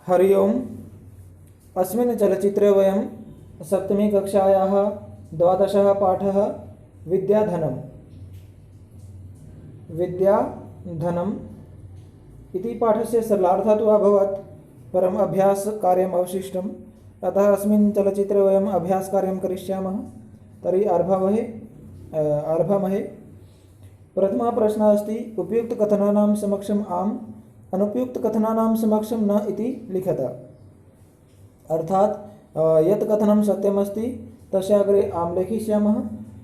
हरि ओम्। अस्मिन् चलचित्रे वयं सप्तमी कक्षायाः 12 पाठः विद्याधनम् इति पाठस्य सरलार्थः तु अभवत्, परम् अभ्यासकार्यम् अवशिष्टम्। अतः अस्मिन् चलचित्रे वयम् अभ्यासकार्यं करिष्यामः। तर्हि आरभामहे। प्रथमः प्रश्नः अस्ति, उपयुक्तकथनानां समक्षम् आम्, अनुपयुक्तकथनानां समक्षं न इति लिखत। अर्थात यत् कथनं सत्यमस्ति तस्य अग्रे आम् लेखिष्यामः,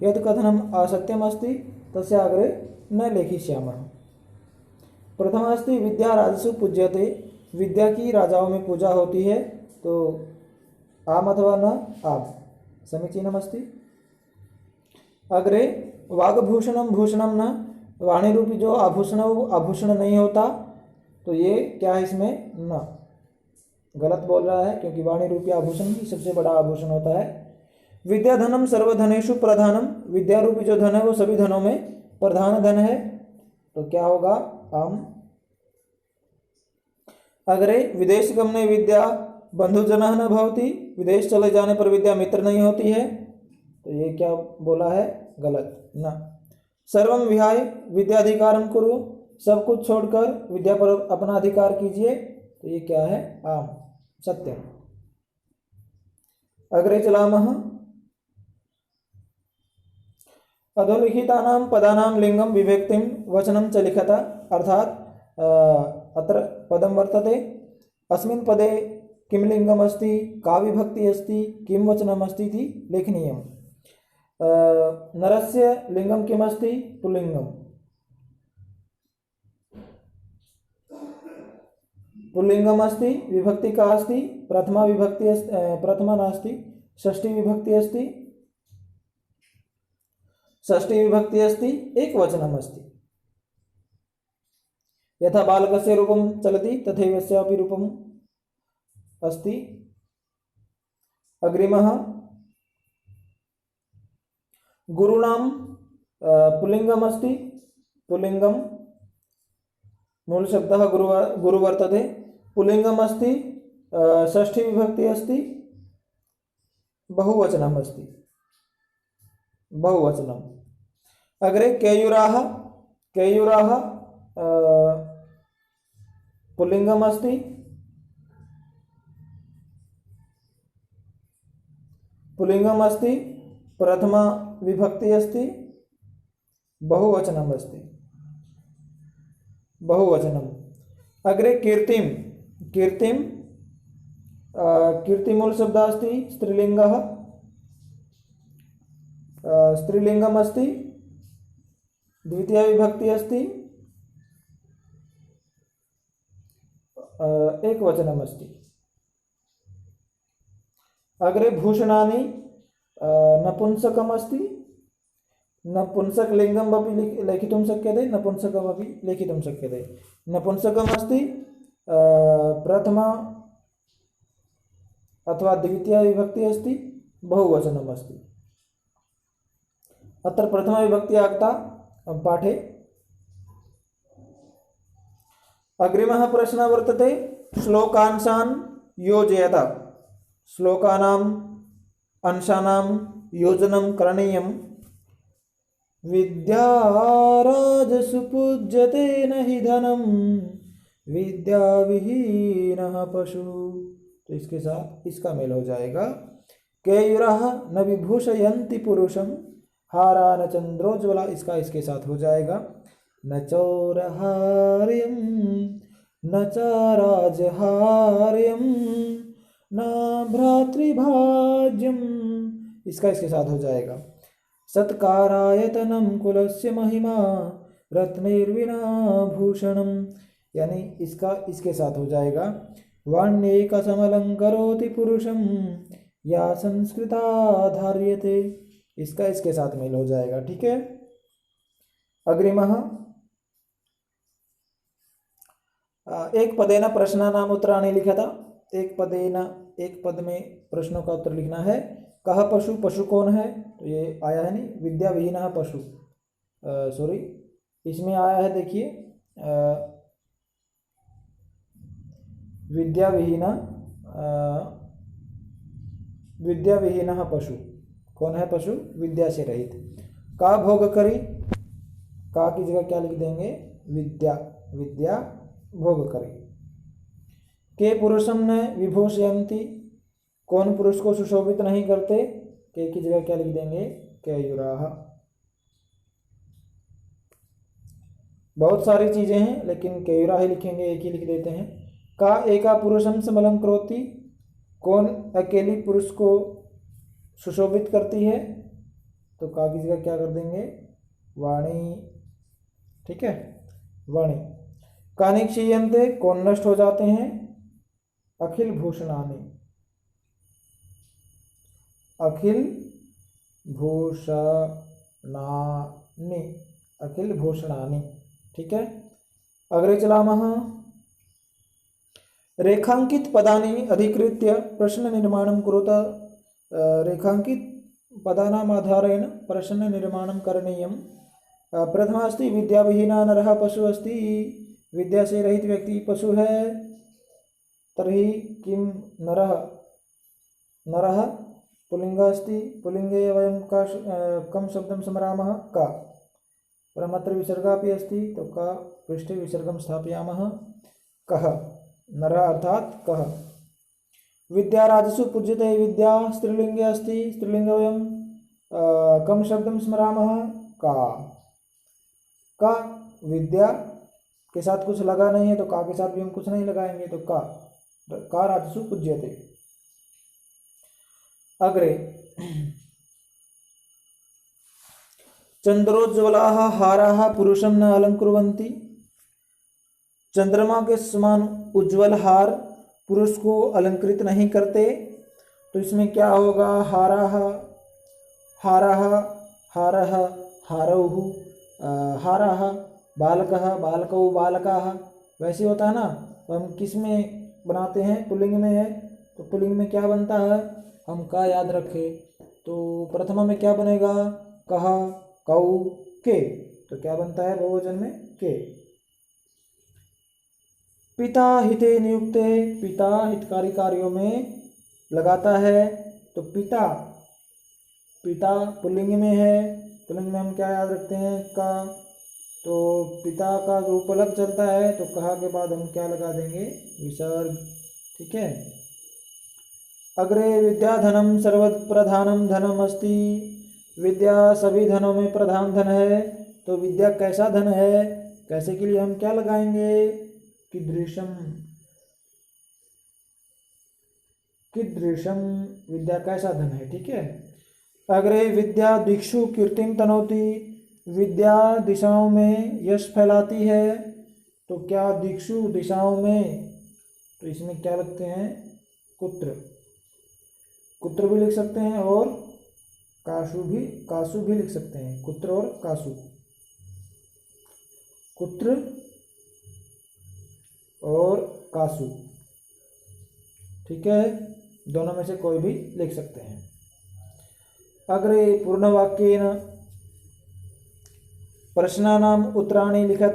यत् कथनम् असत्यमस्ति तस्य अग्रे न लेखिष्यामः। प्रथमः अस्ति, विद्या राजसु पूज्यते। विद्या की राजाओं में पूजा होती है, तो आम् अथवा न? आम्, समीचीनमस्ति। अग्रे, वाग्भूषणं भूषणं न। वाणी रूपी जो आभूषण वो आभूषण नहीं होता, तो ये क्या है इसमें? न, गलत बोल रहा है, क्योंकि वाणी रूपी आभूषण ही सबसे बड़ा आभूषण होता है। विद्याधनम सर्वधनेषु प्रधानम। विद्या रूपी जो धन है वो सभी धनों में प्रधान धन है, तो क्या होगा? आम। अग्रे, विदेश गमने विद्या बंधुजनः न भवति। विदेश चले जाने पर विद्या मित्र नहीं होती है, तो ये क्या बोला है? गलत, न। सर्वं विहाय विद्याधिकारं कुरु। सब कुछ छोड़कर विद्या पर अपना अधिकार कीजिए, तो ये क्या है? आम, सत्यम। अग्रे चलामः। अधोलिखितानां पदानां लिंगं विभक्तिं वचनं च लिखत। अर्थात अत्र पदं वर्तते, अस्मिन् पदे किं लिंगम् अस्ति, का विभक्ति अस्ति, किं वचनम् अस्ति इति लेखनीयम्। नरस्य लिंगं किम् अस्ति? पुल्लिंगम्। पुल्लिंगम् अस्ति, विभक्ति का अस्ति? प्रथमा विभक्ति अस्ति, प्रथमा नास्ति, षष्ठी विभक्ति अस्ति। षष्ठी विभक्ति अस्ति, एक वचनम् अस्ति। यथा बालकस्य रूपं चलति तथैव अस्यापि रूपम् अस्ति। अग्रिमः, गुरूणां पुल्लिंगम् अस्ति। पुल्लिंगं मूलशब्दः गुरु वर्तते। पुल्लिंगम् अस्ति, षष्ठी विभक्ति अस्ति, बहुवचनम् अस्ति, बहुवचनम्। अग्रे, केयूराः। केयूराः पुल्लिंगम् अस्ति, पुल्लिंगम् अस्ति, प्रथमा विभक्ति अस्ति, बहुवचनम् अस्ति, बहुवचनम्। अग्रे, कीर्तिं। कीर्तिं कीर्तिमूल शब्द अस्ति, स्त्रीलिंगः, स्त्रीलिंगम् अस्ति, द्वितीया विभक्ति अस्ति, एक वचनम् अस्ति। अग्रे, भूषणानि नपुंसकम् अस्ति। नपुंसकलिंगम् अपि लेखितुं शक्यते, नपुंसकमपि लेखितुं शक्यते। नपुंसकम् अस्ति, प्रथमा अथवा द्वितीया विभक्ति अस्ति, बहुवचनम् अस्ति। अत्र प्रथमा विभक्ति आगता पाठे। अग्रिमः प्रश्नः वर्तते, श्लोकांशान् योजयत। श्लोकानाम् अंशानां योजनं करणीयम्। विद्या राजसु पूज्यते न हि धनं, विद्या विहीनः पशु। तो इसके साथ इसका मेल हो जाएगा। केयूराः न विभूषयन्ति पुरुषं, हारा न चंद्रोज्वला, इसका इसके साथ हो जाएगा। न चौरहार्यं न च राजहार्यं न भ्रातृभाज्यम, इसका इसके साथ हो जाएगा। सत्कारायतनं कुलस्य महिमा, रत्नैर्विना भूषणम, यानी इसका इसके साथ हो जाएगा। वाण्येकसमलंकरोति पुरुषं, या संस्कृता धार्यते, इसका इसके साथ मेल हो जाएगा। ठीक है। अग्रिमः, एक पदेन प्रश्नानाम् उत्तराणि लिखत। एक पदेन, एक पद में प्रश्नों का उत्तर लिखना है। कह पशु, पशु कौन है? तो ये आया है नहीं, विद्या विहीनः पशु, सॉरी, इसमें आया है, देखिए विद्याविहीन विद्याविहीनः पशु। कौन है पशु? विद्या से रहित। का भोग करी, का की जगह क्या लिख देंगे? विद्या, विद्या भोग करी। के पुरुषम न विभूषयन्ति, कौन पुरुष को सुशोभित नहीं करते? के की जगह क्या लिख देंगे? केयूराः। बहुत सारी चीजें हैं लेकिन केयूरा ही लिखेंगे, एक ही लिख देते हैं। का एका पुरुषम समलम करोति, कौन अकेली पुरुष को सुशोभित करती है? तो का की जगह क्या कर देंगे? वाणी। ठीक है, वाणी। कानि क्षीयन्ते, कौन नष्ट हो जाते हैं? अखिल भूषणानि, अखिल भूषणानि, अखिल भूषणानि। ठीक है, अग्रे चलामः। रेखांकित पदानि अधिकृत्य प्रश्न निर्माणं कुरुत। रेखांकित पदानाम् आधारेण प्रश्न निर्माणं करणीयं। प्रथमा अस्ति विद्याविहीना नरः पशु अस्ति, विद्या से रहित व्यक्ति पशु है। तर्हि किं नरः? नरः पुल्लिंग अस्ति, पुल्लिंगे वयं कं शब्दं स्मरामः? का। परमत्र विसर्गापि अस्ति, तो का पृष्ठे विसर्गं स्थापयामः। कः, नरः अर्थात कः। विद्या राजसु पूज्यते, विद्या स्त्रीलिंगे अस्ति, स्त्रीलिंगे वयं कं शब्दं स्मरामः? का। का विद्या के साथ कुछ लगा नहीं है तो का के साथ भी हम कुछ नहीं लगाएंगे, तो का राजसु पूज्यते। अग्रे चंद्रोज्ज्वलाः हाराः पुरुषं न अलंकुर्वन्ति, चंद्रमा के समान उज्ज्वल हार पुरुष को अलंकृत नहीं करते। तो इसमें क्या होगा? हाराः, हाराः, हारः, हारौः, हाराः, बालकः, बालकौ, बालकाः। वैसे होता है ना, तो हम किस में बनाते हैं? पुल्लिंग में है, तो पुल्लिंग में क्या बनता है? हम का याद रखें, तो प्रथमा में क्या बनेगा? कह, कौ, के। तो क्या बनता है बहुवचन में? के। पिता हिते नियुक्ते, पिता हितकारी कार्यों में लगाता है। तो पिता, पिता पुल्लिंग में है, पुल्लिंग में हम क्या याद रखते हैं? का। तो पिता का जो उपलग चलता है तो कहा के बाद हम क्या लगा देंगे? विसर्ग। ठीक है, अग्रे विद्याधनम सर्वप्रधानम धनम अस्ति, विद्या सभी धनों में प्रधान धन है। तो विद्या कैसा धन है? कैसे के लिए हम क्या लगाएंगे? कीदृशम, कीदृशम, विद्या कैसा धन है। ठीक है, अग्रे विद्या दिक्षु कीर्तिम तनोति, विद्या दिशाओं में यश फैलाती है। तो क्या दिक्षु दिशाओं में, तो इसमें क्या लगते हैं? कुत्र, कुत्र भी लिख सकते हैं और कासु भी लिख सकते हैं। कुत्र और कासु, कुत्र और कासु। ठीक है, दोनों में से कोई भी लिख सकते हैं। अग्रे पूर्णवाक्येन प्रश्नानाम उत्तराणि लिखत,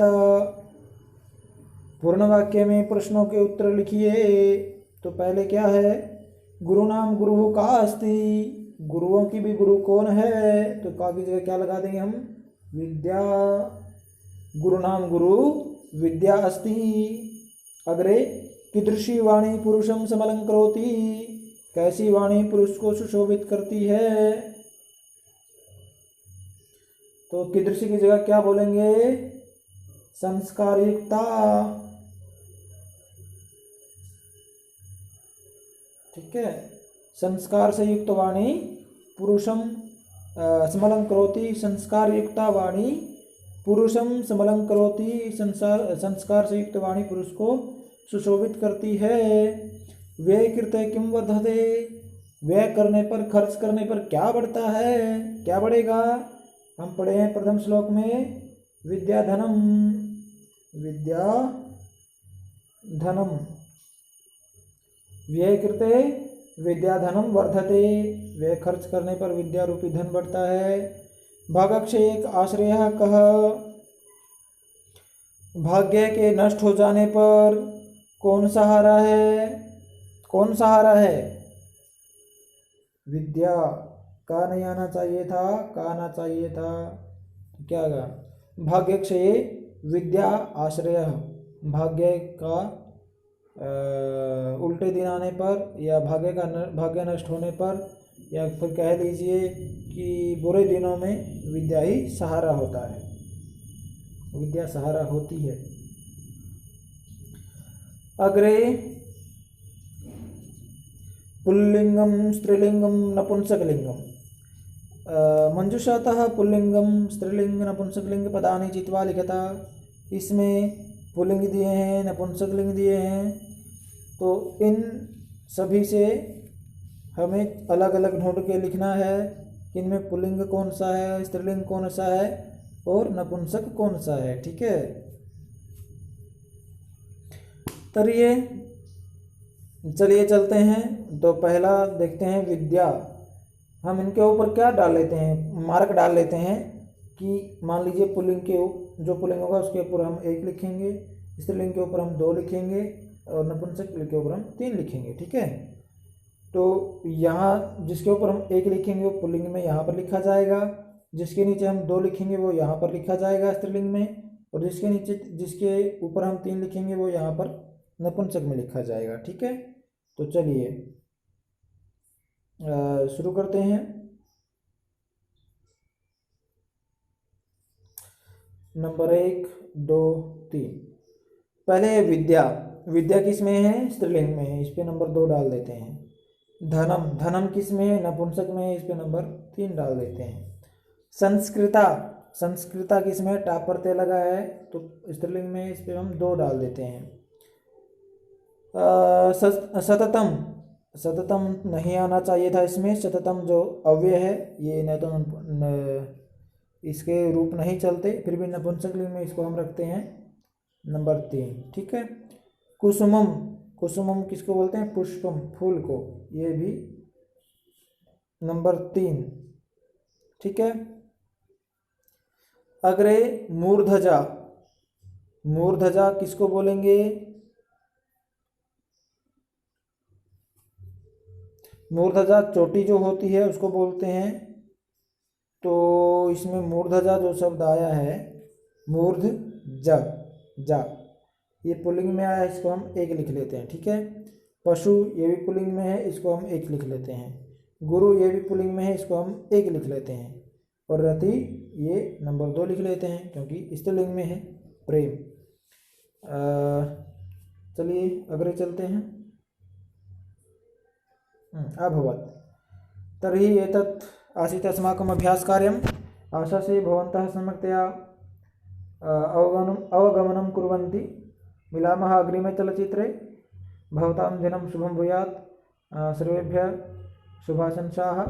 पूर्ण वाक्य में प्रश्नों के उत्तर लिखिए। तो पहले क्या है? गुरुनाम गुरु का अस्ति, गुरुओं की भी गुरु कौन है? तो का की जगह क्या लगा देंगे हम? विद्या। गुरुनाम गुरु विद्या अस्ति। अग्रे कीदृशी वाणी पुरुषम समलंकरोति, कैसी वाणी पुरुष को सुशोभित करती है? तो कीदृशी की जगह क्या बोलेंगे? संस्कार युक्ता। ठीक है, संस्कार से युक्त वाणी पुरुषम समलंकरोति, संस्कार युक्ता वाणी पुरुषम समलंकरोति, संस्कार से युक्त वाणी पुरुष को सुशोभित करती है। व्यय कृते किम वर्धते, व्यय करने पर, खर्च करने पर क्या बढ़ता है? क्या बढ़ेगा? हम पढ़े हैं प्रथम श्लोक में विद्याधनम, विद्या धनम, व्यय कृते विद्याधनम वर्धते, व्यय खर्च करने पर विद्या रूपी धन बढ़ता है। भागक्षय आश्रय कह, भाग्य के नष्ट हो जाने पर कौन सहारा है? कौन सहारा है? विद्या। का नहीं आना चाहिए था, का आना चाहिए था, तो क्या होगा? भाग्यक्षये विद्या आश्रय। भाग्य का उल्टे दिन आने पर, या भाग्य नष्ट होने पर, या फिर कह लीजिए कि बुरे दिनों में विद्या ही सहारा होता है, विद्या सहारा होती है। अग्रे पुल्लिंगम स्त्रीलिंगम नपुंसकलिंगम। मंजुषातः पुल्लिंगम स्त्रीलिंग नपुंसकलिंग पदानि चित्वा लिखता। इसमें पुल्लिंग दिए हैं, नपुंसकलिंग दिए हैं, तो इन सभी से हमें अलग अलग ढूंढ के लिखना है कि इनमें पुल्लिंग कौन सा है, स्त्रीलिंग कौन सा है और नपुंसक कौन सा है। ठीक है, चलिए चलते हैं। तो पहला देखते हैं विद्या। हम इनके ऊपर क्या डाल लेते हैं, मार्क डाल लेते हैं कि मान लीजिए पुल्लिंग के जो पुल्लिंग होगा उसके ऊपर हम 1 लिखेंगे, स्त्रीलिंग के ऊपर हम 2 लिखेंगे और नपुंसक के ऊपर हम 3 लिखेंगे। ठीक है, तो यहाँ जिसके ऊपर हम 1 लिखेंगे वो पुल्लिंग में यहाँ पर लिखा जाएगा, जिसके नीचे हम 2 लिखेंगे वो यहाँ पर लिखा जाएगा स्त्रीलिंग में, और जिसके ऊपर हम 3 लिखेंगे वो यहाँ पर नपुंसक में लिखा जाएगा। ठीक है, तो चलिए शुरू करते हैं। नंबर 1, 2, 3। पहले विद्या। विद्या किस में है? स्त्रीलिंग में है, इस पे नंबर 2 डाल देते हैं। धनम। धनम किस में है? नपुंसक में है, इस पे नंबर 3 डाल देते हैं। संस्कृता। संस्कृता किस में है? टा पर ते लगा है तो स्त्रीलिंग में, इस पे हम 2 डाल देते हैं। सततम। सततम नहीं आना चाहिए था इसमें, सततम जो अव्यय है ये न तो इसके रूप नहीं चलते, फिर भी नपुंसकलिंग में इसको हम रखते हैं नंबर 3। ठीक है, कुसुमम। कुसुमम किसको बोलते हैं? पुष्पम, फूल को, ये भी नंबर 3। ठीक है, अग्रे मूर्धजा। मूर्धजा किसको बोलेंगे? मूर्धजा चोटी जो होती है उसको बोलते हैं। तो इसमें मूर्धजा जो शब्द आया है, मूर्ध जा, जा, ये पुल्लिंग में आया, इसको हम 1 लिख लेते हैं। ठीक है, पशु ये भी पुल्लिंग में है, इसको हम 1 लिख लेते हैं। गुरु ये भी पुल्लिंग में है, इसको हम 1 लिख लेते हैं। और रति ये नंबर 2 लिख लेते हैं क्योंकि स्त्रीलिंग में है, प्रेम। चलिए अग्रे चलते हैं। अभवत् तर्हि एतत् आसीत् अस्माकम् अभ्यासकार्यम्। आशासे भवन्तः सम्यक्तया अवगमनं कुर्वन्ति। मिलामः अग्रिमे चलचित्रे। भवतां दिनं शुभं भूयात्। सर्वेभ्यः शुभाशंसाः।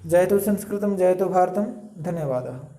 जयतु संस्कृतं, जयतु भारतं। धन्यवादः।